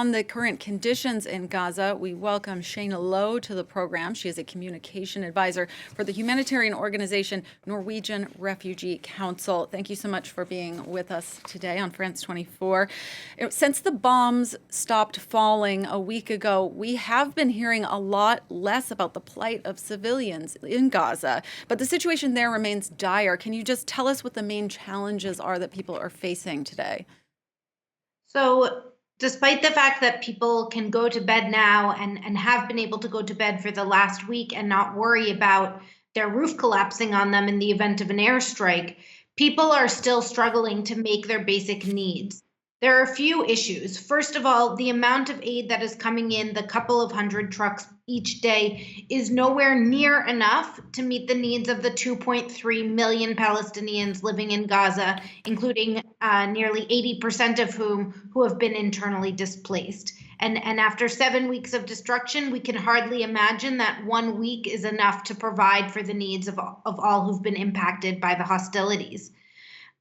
on the current conditions in Gaza, we welcome Shaina Low to the program. She is a communication advisor for the humanitarian organization Norwegian Refugee Council. Thank you so much for being with us today on France 24. Since the bombs stopped falling a week ago, we have been hearing a lot less about the plight of civilians in Gaza, but the situation there remains dire. Can you just tell us what the main challenges are that people are facing today? So, despite the fact that people can go to bed now and have been able to go to bed for the last week and not worry about their roof collapsing on them in the event of an airstrike, people are still struggling to make their basic needs. There are a few issues. First of all, the amount of aid that is coming in, the couple of hundred trucks each day, is nowhere near enough to meet the needs of the 2.3 million Palestinians living in Gaza, including nearly 80% of who have been internally displaced. And after 7 weeks of destruction, we can hardly imagine that 1 week is enough to provide for the needs of all who've been impacted by the hostilities.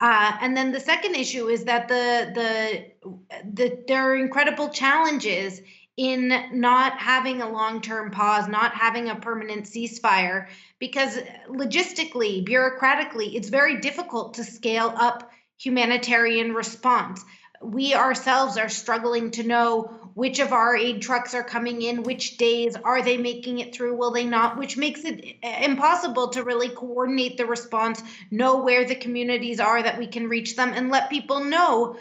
And then the second issue is that there are incredible challenges in not having a long-term pause, not having a permanent ceasefire, because logistically, bureaucratically, it's very difficult to scale up humanitarian response. We ourselves are struggling to know which of our aid trucks are coming in, which days, are they making it through, will they not, which makes it impossible to really coordinate the response, know where the communities are that we can reach them, and let people know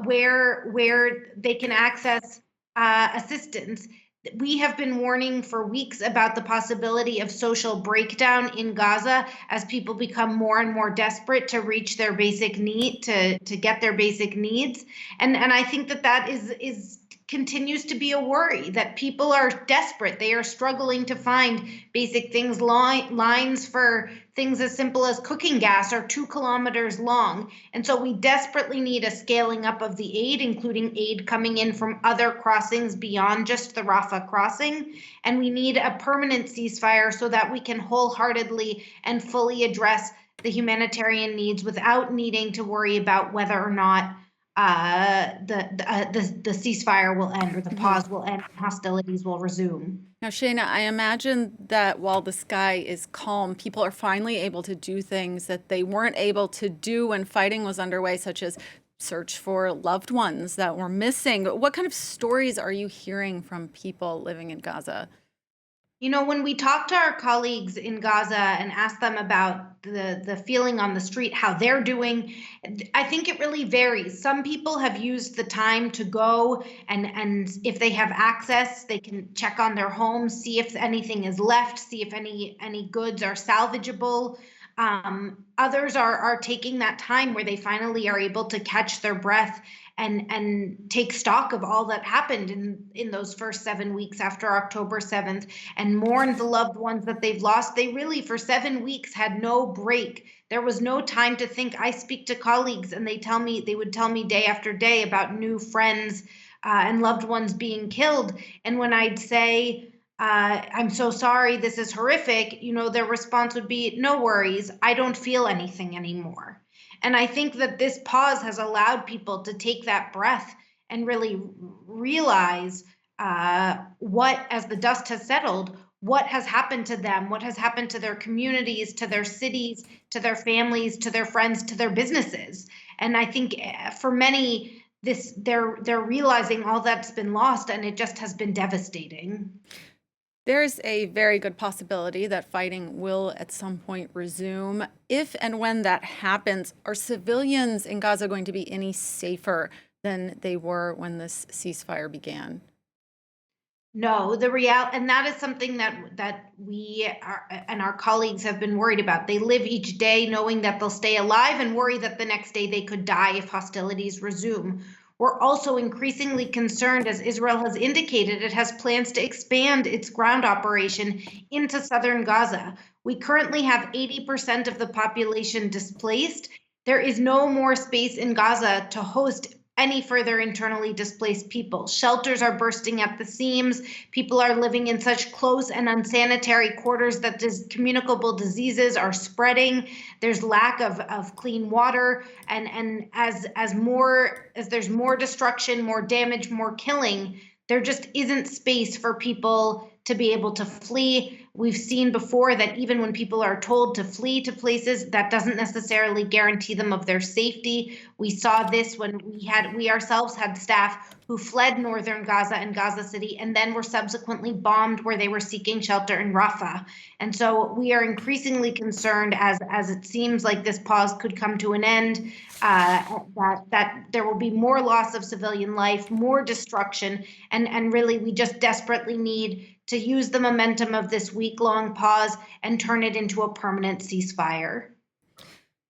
where they can access assistance. We have been warning for weeks about the possibility of social breakdown in Gaza as people become more and more desperate to reach their basic need, to get their basic needs. And I think that is continues to be a worry, that people are desperate. They are struggling to find basic things. Lines for things as simple as cooking gas are 2 kilometers long. And so we desperately need a scaling up of the aid, including aid coming in from other crossings beyond just the Rafah crossing. And we need a permanent ceasefire so that we can wholeheartedly and fully address the humanitarian needs without needing to worry about whether or not the ceasefire will end, or the pause will end, and hostilities will resume. Now, Shaina, I imagine that while the sky is calm, people are finally able to do things that they weren't able to do when fighting was underway, such as search for loved ones that were missing. What kind of stories are you hearing from people living in Gaza? You know, when we talk to our colleagues in Gaza and ask them about the feeling on the street, how they're doing, I think it really varies. Some people have used the time to go and if they have access, they can check on their homes, see if anything is left, see if any goods are salvageable. Others are taking that time where they finally are able to catch their breath and take stock of all that happened in those first 7 weeks after October 7th, and mourn the loved ones that they've lost. They really, for 7 weeks, had no break. There was no time to think. I speak to colleagues and they would tell me day after day about new friends and loved ones being killed. And when I'd say, I'm so sorry, this is horrific, their response would be, no worries, I don't feel anything anymore. And I think that this pause has allowed people to take that breath and really realize what, as the dust has settled, what has happened to them, what has happened to their communities, to their cities, to their families, to their friends, to their businesses. And I think for many, they're realizing all that's been lost, and it just has been devastating. There's a very good possibility that fighting will at some point resume. If and when that happens, are civilians in Gaza going to be any safer than they were when this ceasefire began? No, and that is something that we and our colleagues have been worried about. They live each day knowing that they'll stay alive and worry that the next day they could die if hostilities resume. We're also increasingly concerned, as Israel has indicated, it has plans to expand its ground operation into southern Gaza. We currently have 80% of the population displaced. There is no more space in Gaza to host any further internally displaced people. Shelters are bursting at the seams. People are living in such close and unsanitary quarters that communicable diseases are spreading. There's lack of clean water, and as there's more destruction, more damage, more killing, there just isn't space for people to be able to flee. We've seen before that even when people are told to flee to places, that doesn't necessarily guarantee them of their safety. We saw this when we ourselves had staff who fled northern Gaza and Gaza City and then were subsequently bombed where they were seeking shelter in Rafah. And so we are increasingly concerned as it seems like this pause could come to an end, that there will be more loss of civilian life, more destruction, and really we just desperately need to use the momentum of this week-long pause and turn it into a permanent ceasefire.